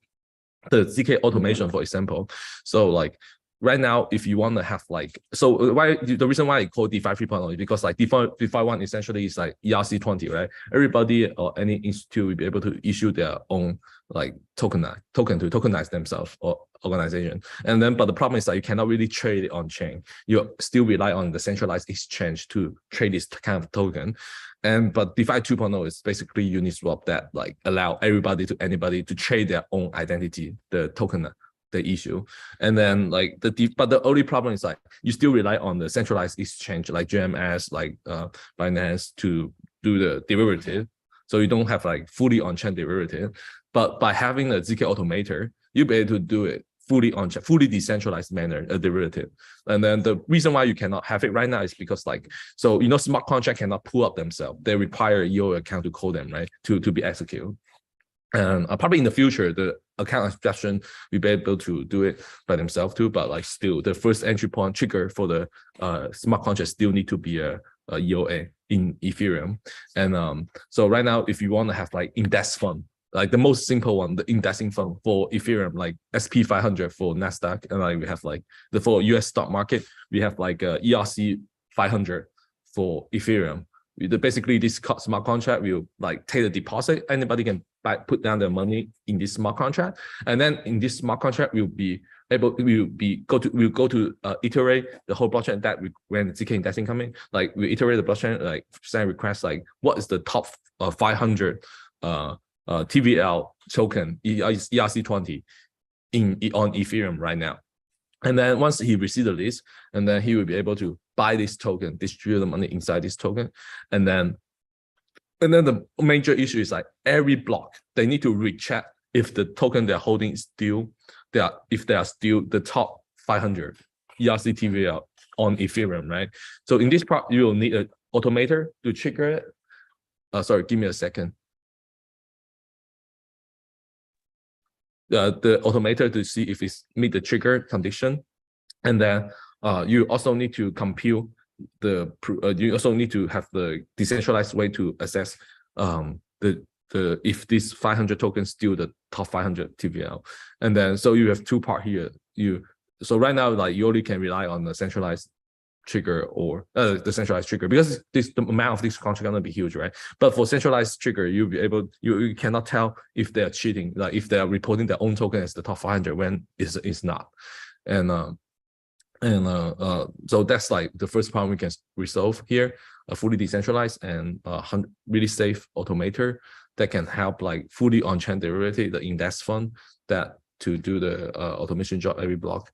the ZK automation, for example. So like right now, if you want to have like, so why the reason why I call DeFi 3.0 is because like DeFi 1 essentially is like ERC20, right? Everybody or any institute will be able to issue their own like token to tokenize themselves or organization. And then, but the problem is that you cannot really trade it on chain. You still rely on the centralized exchange to trade this kind of token. But DeFi 2.0 is basically Uniswap that like allow anybody to trade their own identity, the token they issue. And then like but the only problem is like you still rely on the centralized exchange like GMS, like Binance to do the derivative. So you don't have like fully on-chain derivative. But by having a ZK automator, you'll be able to do it fully on-chain, fully decentralized manner, a derivative. And then the reason why you cannot have it right now is because like, so you know, smart contract cannot pull up themselves. They require your account to call them, right, to be executed. And probably in the future, the account abstraction will be able to do it by themselves too. But like still, the first entry point trigger for the smart contract still need to be a EOA in Ethereum. And so right now, if you want to have like index fund, like the most simple one, the indexing fund for Ethereum, like SP 500 for Nasdaq, and like we have like for US stock market, we have like ERC 500 for Ethereum. Basically, this smart contract will like take the deposit. Anybody can put down their money in this smart contract, and then in this smart contract, we'll go to iterate the whole blockchain. That when ZK indexing coming, like we iterate the blockchain, like send requests, like what is the top 500 TVL token ERC20 on Ethereum right now. And then once he receives the list, and then he will be able to buy this token, distribute the money inside this token. And then the major issue is like every block, they need to recheck if the token they're holding is still, if they are still the top 500 ERC TVL on Ethereum, right? So in this part, you will need an automator to trigger it. Sorry, give me a second. The automator to see if it's meet the trigger condition, and then you also need to compute you also need to have the decentralized way to assess if this 500 tokens still the top 500 TVL. And then so you have two part here. So right now, like you only can rely on the centralized trigger or the centralized trigger, because the amount of this contract gonna be huge, right? But for centralized trigger, you'll be able, you cannot tell if they are cheating, like if they are reporting their own token as the top 500 when it's not. And so that's like the first problem we can resolve here, a fully decentralized and really safe automator that can help like fully on-chain derivative, the index fund, that to do the automation job every block.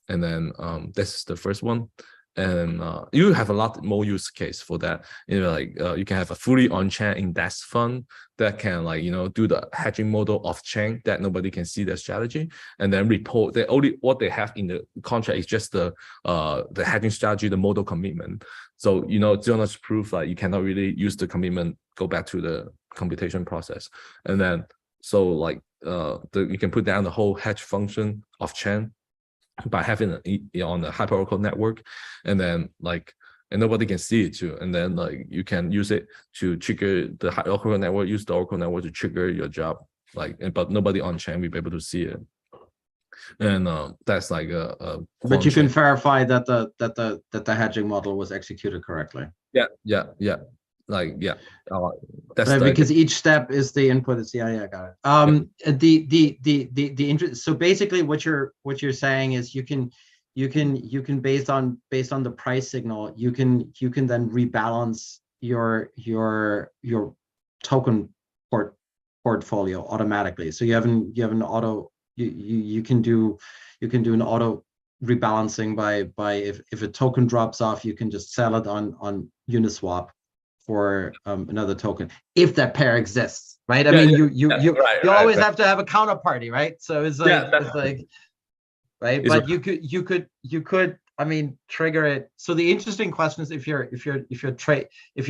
And then that's the first one. And you have a lot more use case for that. You know, like you can have a fully on-chain index fund that can, like, you know, do the hedging model off-chain that nobody can see their strategy, and then report. They only what they have in the contract is just the hedging strategy, the model commitment. So, you know, zero knowledge proof, like you cannot really use the commitment, go back to the computation process. And then so like you can put down the whole hedge function off-chain by having it on the HyperOracle network, and then like, and nobody can see it too. And then like you can use it to trigger the HyperOracle network, use the Oracle network to trigger your job, like, but nobody on chain will be able to see it. And that's like but you can verify that the hedging model was executed correctly. Yeah. Like, yeah, that's right, because each step is the input. It's I got it. The interest. So basically, what you're saying is you can based on the price signal, you can then rebalance your token portfolio automatically. So you have an auto. You can do an auto rebalancing by if a token drops off, you can just sell it on Uniswap for another token, if that pair exists, right? I mean, you always have to have a counterparty, right? So it's like, it's like, right? But you could trigger it. So the interesting question is if your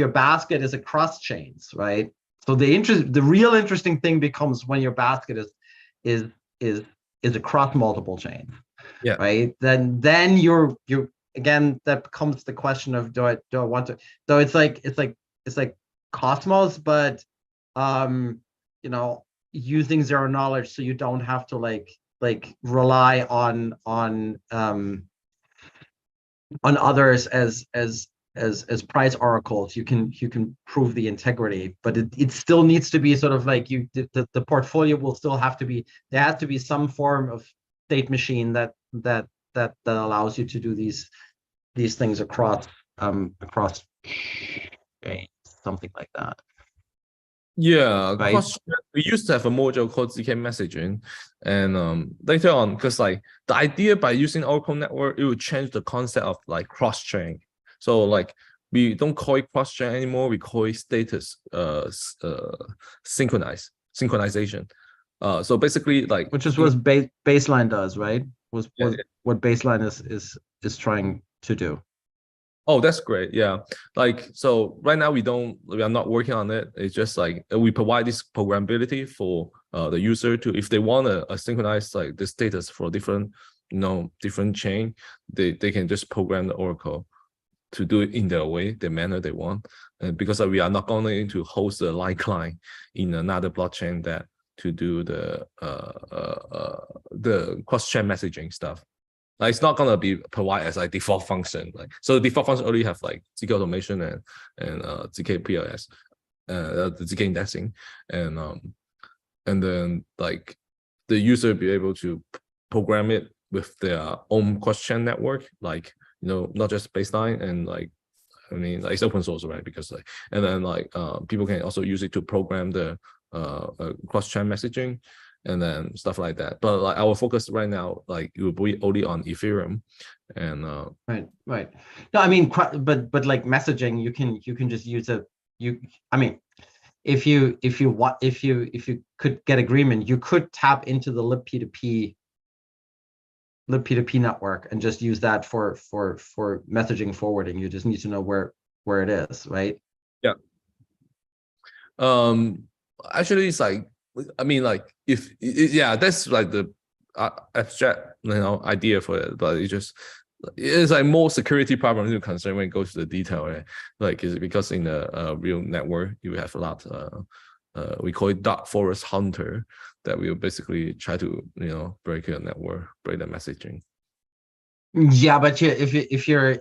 basket is across chains, right? So the real interesting thing becomes when your basket is across multiple chains. Yeah. Right. Then you're again, that becomes the question of do I want to, so it's like Cosmos, but using zero knowledge, so you don't have to like rely on others as price oracles. You can prove the integrity, but it still needs to be sort of like the portfolio will still have to be, there has to be some form of state machine that allows you to do these things across something like that. Yeah, right? We used to have a module called zk messaging, and later on, because like the idea by using Oracle network, it would change the concept of like cross-chain. So like we don't call it cross-chain anymore, we call it status synchronization. So basically like, which is what baseline does, right? What baseline is trying to do. Oh, that's great. Yeah. Like, so right now we are not working on it. It's just like we provide this programmability for the user to, if they want to synchronize like the status for different chain, they can just program the Oracle to do it in their way, the manner they want. And because we are not going to host a light client in another blockchain that to do the cross-chain messaging stuff. Like, it's not gonna be provided as like default function. Like, so the default function already have like zk automation and zk PLS, the zk indexing, and then like the user be able to program it with their own cross-chain network, like not just baseline, and like like it's open source, right? Because like, and then like people can also use it to program the cross-chain messaging and then stuff like that. But like our focus right now, like it will be only on Ethereum, and right. No, I mean, but like messaging, you can just use if you could get agreement, you could tap into the libp2p network and just use that for messaging forwarding. You just need to know where it is, right? Yeah. Actually, it's like, like that's like the abstract idea for it, but it's like more security problem to concern when it goes to the detail, right? Like, is it because in a real network you have a lot we call it dark forest hunter, that will basically try to break your network, break the messaging. Yeah, but if you're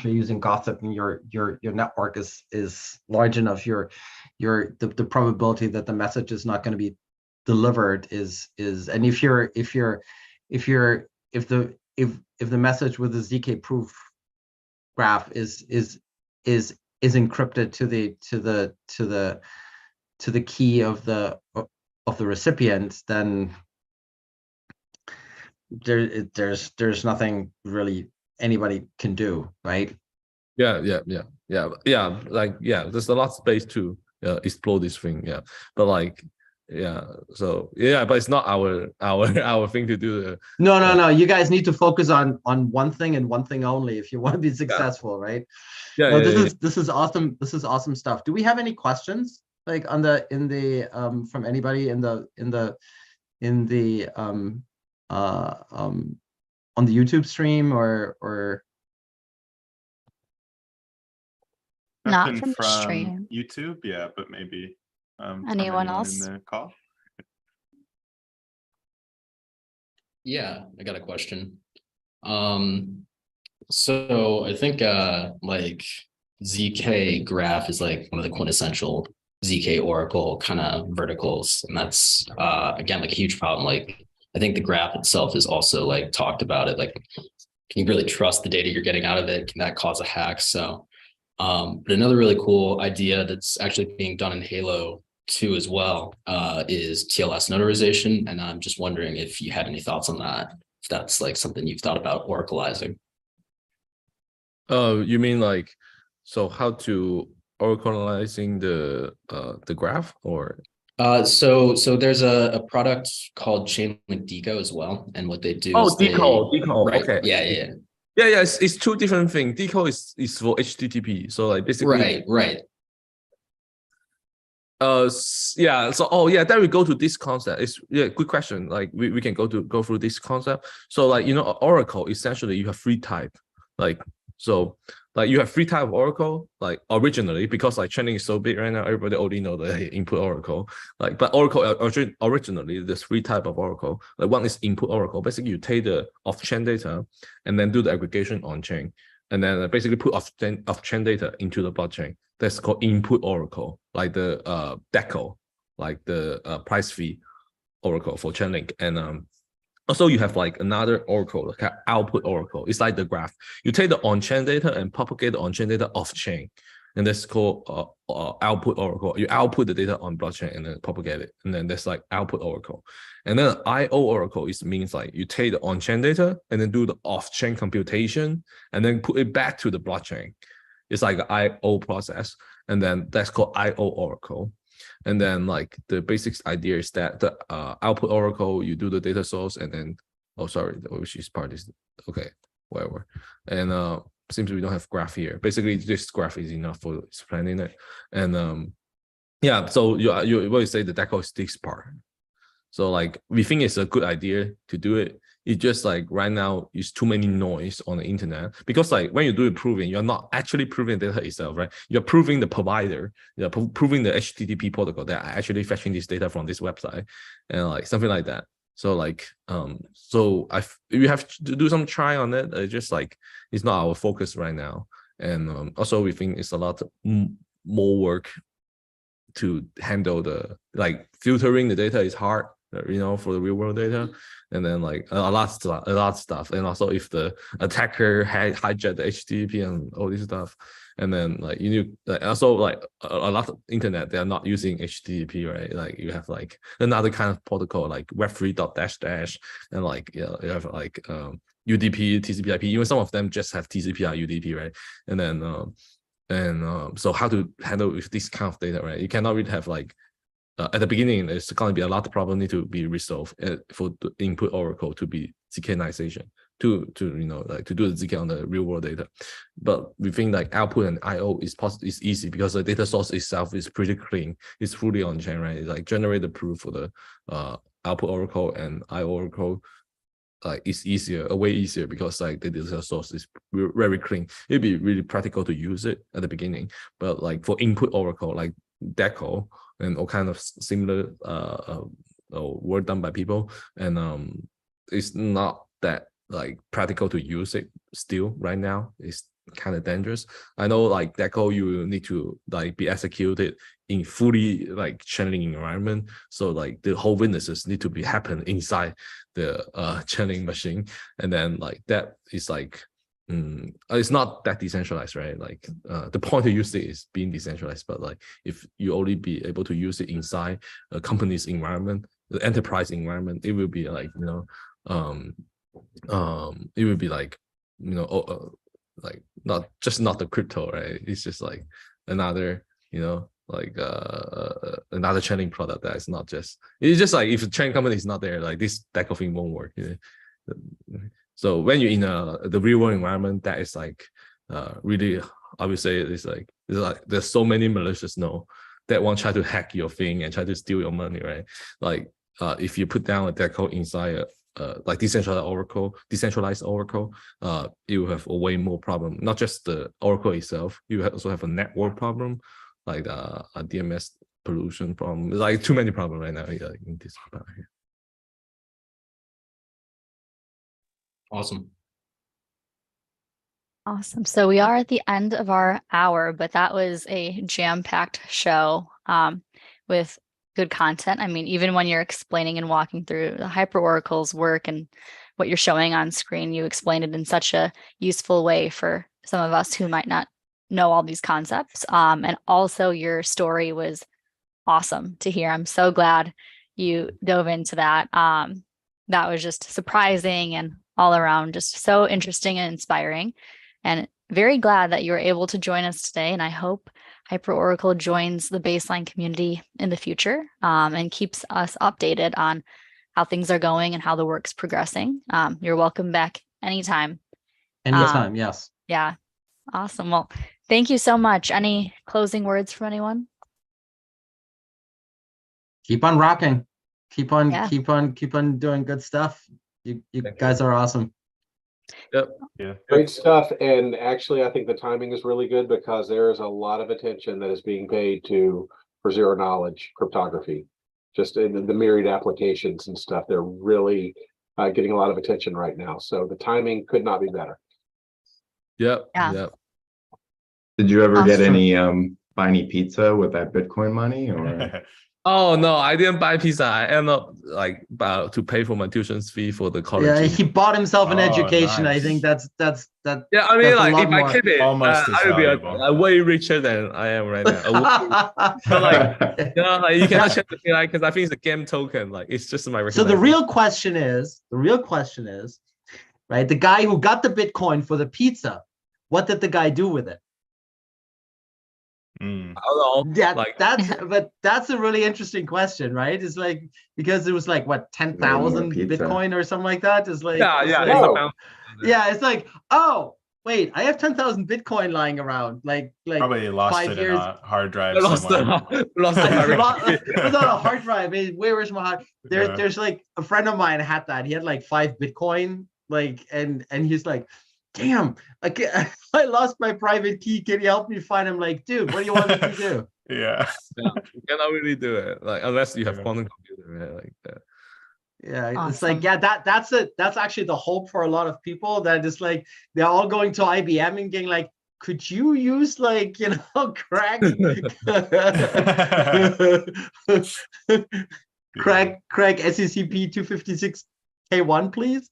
using gossip and your network is large enough, the probability that the message is not going to be delivered is, and if the message with the zk proof graph is encrypted to the key of the recipient, then there's nothing really anybody can do, right? Yeah. Like, there's a lot of space to explore this thing. Yeah, but like, so but it's not our thing to do. No. You guys need to focus on one thing and one thing only if you want to be successful, right? Yeah. This is awesome. This is awesome stuff. Do we have any questions like from anybody in the on the YouTube stream or not from the stream YouTube, yeah, but maybe anyone else in the call. Yeah, I got a question. So I think like zk graph is like one of the quintessential zkOracle kind of verticals, and that's again like a huge problem. Like, I think the graph itself is also like talked about it. Like, can you really trust the data you're getting out of it? Can that cause a hack? So, but another really cool idea that's actually being done in Halo 2 as well is TLS notarization. And I'm just wondering if you had any thoughts on that, if that's like something you've thought about oracleizing. You mean like, so how to oracleizing the graph, or? So there's a product called Chainlink Deco as well, and what they do Oh, is deco. right, Okay. yeah. Yeah. It's two different things. Deco is for HTTP. So like basically. Right. Yeah. So then we go to this concept. It's good question. Like we can go through this concept. So like Oracle, essentially you have three type. Like so like you have three type of Oracle, like originally, because like training is so big right now, everybody already know the input Oracle. Like but Oracle originally there's three type of Oracle. Like one is input Oracle. Basically you take the off-chain data and then do the aggregation on-chain. And then basically put off-chain data into the blockchain. That's called input Oracle, like the DECO, like the price fee Oracle for Chainlink. And also you have like another Oracle, like output Oracle. It's like the graph. You take the on-chain data and propagate the on-chain data off-chain. And that's called output Oracle. You output the data on blockchain and then propagate it. And then that's like output Oracle. And then IO Oracle means like you take the on-chain data and then do the off-chain computation and then put it back to the blockchain. It's like an IO process. And then that's called IO Oracle. And then like the basic idea is that the output Oracle, you do the data source and then, which is part is, okay, whatever. And seems we don't have graph here. Basically, this graph is enough for explaining it. And so you what you say the DECO is this part. So like we think it's a good idea to do it. It's just like right now it's too many noise on the internet, because like when you do it proving, you're not actually proving the data itself, right? You're proving the provider, you're proving the HTTP protocol that are actually fetching this data from this website and like something like that. So like so we have to do some try on it. It's just like it's not our focus right now. And also we think it's a lot more work to handle the like filtering the data is hard, for the real world data. And then like a lot of stuff. And also if the attacker hijacked the HTTP and all this stuff, and then like also like a lot of internet, they are not using HTTP, right? Like you have like another kind of protocol like web3.dash and like you have like UDP, TCP/IP. Even some of them just have TCP or UDP, right? And then so how to handle with this kind of data, right? You cannot really have like at the beginning, there's going to be a lot of problems need to be resolved for the input Oracle to be zknization to do the zk on the real world data. But we think like output and IO is easy because the data source itself is pretty clean. It's fully on chain, right? It's like generate the proof for the output Oracle and IO Oracle. Like it's way easier because like the data source is very clean. It'd be really practical to use it at the beginning, but like for input Oracle, like DECO and all kind of similar work done by people, and it's not that like practical to use it still right now. It's kind of dangerous. I know like DECO you need to like be executed in fully like channeling environment, so like the whole witnesses need to be happen inside the channeling machine, and then like that is like it's not that decentralized, right? Like the point to use it is being decentralized, but like if you only be able to use it inside a company's environment, the enterprise environment, it will be like it would be like like not the crypto, right? It's just like another like another channeling product that is not just, it's just like if the chain company is not there, like this deck of thing won't work. So when you're in the real world environment, that is like really, I would say it's like there's so many malicious nodes that want to try to hack your thing and try to steal your money, right? Like if you put down a DECO inside like decentralized Oracle, you will have a way more problem. Not just the Oracle itself, you also have a network problem, like a DMS pollution problem. There's like too many problems right now in this part here. Awesome. So we are at the end of our hour, but that was a jam-packed show with good content. I mean, even when you're explaining and walking through the HyperOracle's work and what you're showing on screen, you explained it in such a useful way for some of us who might not know all these concepts. And also your story was awesome to hear. I'm so glad you dove into that. That was just surprising and all around just so interesting and inspiring. And very glad that you were able to join us today. And I hope HyperOracle joins the baseline community in the future and keeps us updated on how things are going and how the work's progressing. You're welcome back anytime. Anytime, yes. Yeah. Awesome. Well, thank you so much. Any closing words from anyone? Keep on rocking. Keep on Yeah. keep on doing good stuff. You guys are awesome. Yep. Yeah. Great stuff. And actually, I think the timing is really good because there is a lot of attention that is being paid for zero knowledge cryptography, just in the myriad applications and stuff. They're really getting a lot of attention right now. So the timing could not be better. Yep. Yeah. Yep. Did you ever get Awesome. any buy any pizza with that Bitcoin money, or? Oh no, I didn't buy pizza. I ended up like to pay for my tuition fee for the college. Yeah, he bought himself an Oh, education. I nice. think that's Yeah, I mean, that's a like lot if more. I keep it, Almost as I would be valuable. a way richer than I am right now. But like, you know, like you cannot check the thing, like, because I think it's a game token. Like it's just my. So the real question is, right? The guy who got the Bitcoin for the pizza, what did the guy do with it? I don't know. Yeah, like, that's a really interesting question, right? It's like, because it was like what, 10,000 pizza. Bitcoin or something like that. It's like, yeah, it's yeah, like- it's Oh. about- yeah, it's like, oh wait, I have 10,000 Bitcoin lying around. Like Probably lost 5 it years. in a hard drive I lost somewhere. lost the It was on a hard drive. Where is my hard? Yeah. There's like a friend of mine had that. He had like 5 Bitcoin, like, and he's like, damn, I lost my private key. Can you help me find him? Like, dude, what do you want me to do? Yeah. Yeah, you cannot really do it, like unless you have Yeah. quantum computer, right? Like that. Yeah, it's Awesome. like, yeah, that's actually the hope for a lot of people, that is like they're all going to IBM and getting like, could you use like, you know, crack crack SECP 256K1, please?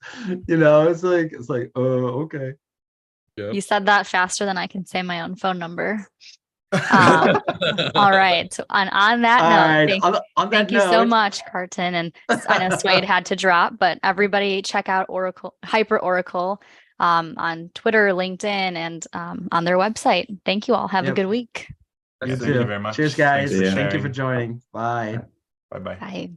You know, it's like, okay. Yep. You said that faster than I can say my own phone number. All right. So on that All note, right, thank, on that thank you so note, much, Carton. And I know Suede had to drop, but everybody check out HyperOracle on Twitter, LinkedIn, and on their website. Thank you all. Have a Yep. good week. You Thank too. you very much. Cheers, guys. Thanks for Thank you for sharing. joining. Bye. Bye-bye. Bye.